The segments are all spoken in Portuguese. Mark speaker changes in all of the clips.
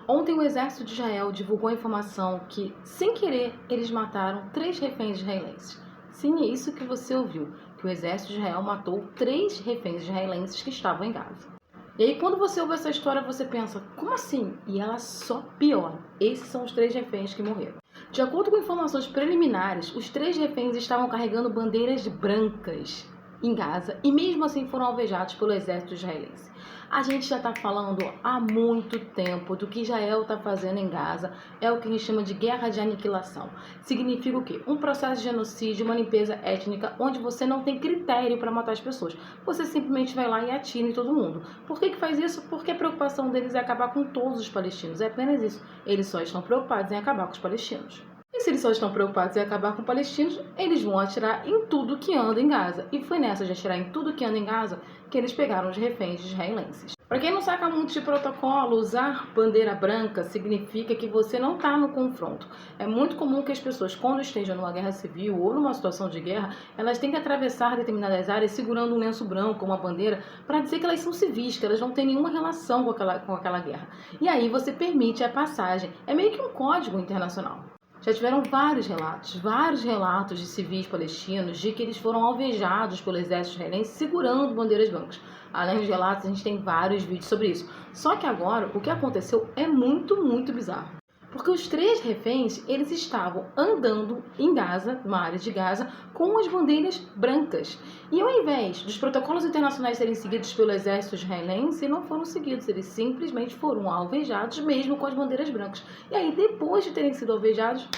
Speaker 1: Ontem o exército de Israel divulgou a informação que, sem querer, eles mataram 3 reféns israelenses. Sim, é isso que você ouviu, que o exército de Israel matou 3 reféns israelenses que estavam em Gaza. E aí quando você ouve essa história, você pensa, como assim? E ela só piora. Esses são os 3 reféns que morreram. De acordo com informações preliminares, os 3 reféns estavam carregando bandeiras brancas em Gaza e mesmo assim foram alvejados pelo exército israelense. A gente já está falando há muito tempo do que Israel está fazendo em Gaza, é o que a gente chama de guerra de aniquilação. Significa o quê? Um processo de genocídio, uma limpeza étnica, onde você não tem critério para matar as pessoas. Você simplesmente vai lá e atira em todo mundo. Por que faz isso? Porque a preocupação deles é acabar com todos os palestinos. É apenas isso. Eles só estão preocupados em acabar com os palestinos. E se eles só estão preocupados em acabar com palestinos, eles vão atirar em tudo que anda em Gaza. E foi nessa de atirar em tudo que anda em Gaza que eles pegaram os reféns israelenses. Para quem não saca muito de protocolo, usar bandeira branca significa que você não está no confronto. É muito comum que as pessoas, quando estejam numa guerra civil ou numa situação de guerra, elas têm que atravessar determinadas áreas segurando um lenço branco, uma bandeira, para dizer que elas são civis, que elas não têm nenhuma relação com aquela guerra. E aí você permite a passagem. É meio que um código internacional. Já tiveram vários relatos de civis palestinos de que eles foram alvejados pelo exército israelense segurando bandeiras brancas. Além dos relatos, a gente tem vários vídeos sobre isso. Só que agora, o que aconteceu é muito bizarro. Porque os 3 reféns, eles estavam andando em Gaza, numa área de Gaza, com as bandeiras brancas. E ao invés dos protocolos internacionais serem seguidos pelo exército israelense, não foram seguidos. Eles simplesmente foram alvejados, mesmo com as bandeiras brancas. E aí, depois de terem sido alvejados,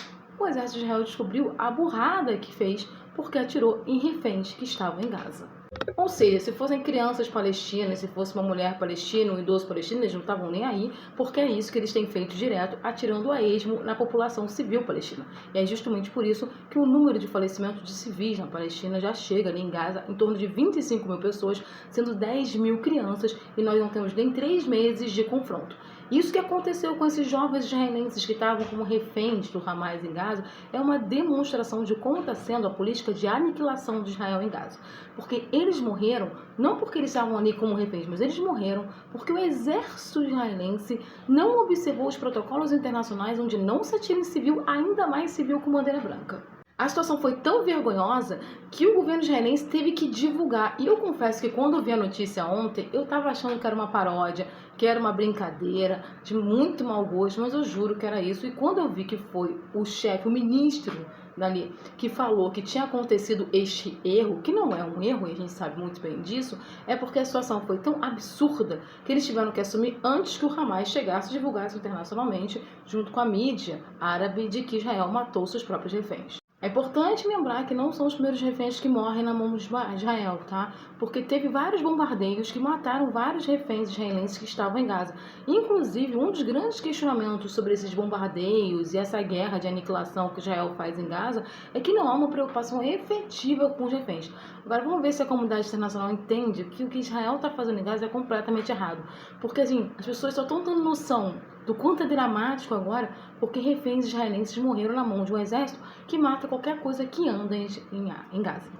Speaker 1: o exército de Israel descobriu a burrada que fez porque atirou em reféns que estavam em Gaza. Ou seja, se fossem crianças palestinas, se fosse uma mulher palestina, um idoso palestino, eles não estavam nem aí, porque é isso que eles têm feito direto, atirando a esmo na população civil palestina. E é justamente por isso que o número de falecimentos de civis na Palestina já chega ali em Gaza em torno de 25 mil pessoas, sendo 10 mil crianças, e nós não temos nem 3 meses de confronto. Isso que aconteceu com esses jovens israelenses que estavam como reféns do Hamas em Gaza é uma demonstração de como está sendo a política de aniquilação de Israel em Gaza. Porque eles morreram, não porque eles estavam ali como reféns, mas eles morreram porque o exército israelense não observou os protocolos internacionais onde não se atira em civil, ainda mais civil com bandeira branca. A situação foi tão vergonhosa que o governo israelense teve que divulgar. E eu confesso que quando eu vi a notícia ontem, eu estava achando que era uma paródia, que era uma brincadeira, de muito mau gosto, mas eu juro que era isso. E quando eu vi que foi o chefe, o ministro dali, que falou que tinha acontecido este erro, que não é um erro, e a gente sabe muito bem disso, é porque a situação foi tão absurda que eles tiveram que assumir antes que o Hamas chegasse e divulgasse internacionalmente, junto com a mídia árabe, de que Israel matou seus próprios reféns. É importante lembrar que não são os primeiros reféns que morrem na mão de Israel, tá? Porque teve vários bombardeios que mataram vários reféns israelenses que estavam em Gaza. Inclusive, um dos grandes questionamentos sobre esses bombardeios e essa guerra de aniquilação que Israel faz em Gaza é que não há uma preocupação efetiva com os reféns. Agora, vamos ver se a comunidade internacional entende que o que Israel está fazendo em Gaza é completamente errado. Porque, assim, as pessoas só estão tendo noção do quanto é dramático agora, porque reféns israelenses morreram na mão de um exército que mata qualquer coisa que anda em Gaza.